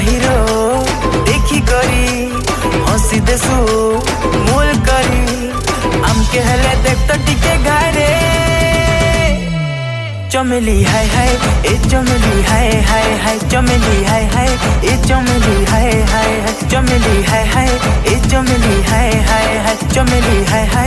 hero देखी करी हंसी देसु मोल करी आमके हेले देख तो टिके घारे चमेली हाय हाय ए चमेली हाय हाय हाय चमेली हाय हाय ए चमेली हाय हाय हाय चमेली हाय हाय ए चमेली हाय हाय हाय चमेली हाय हाय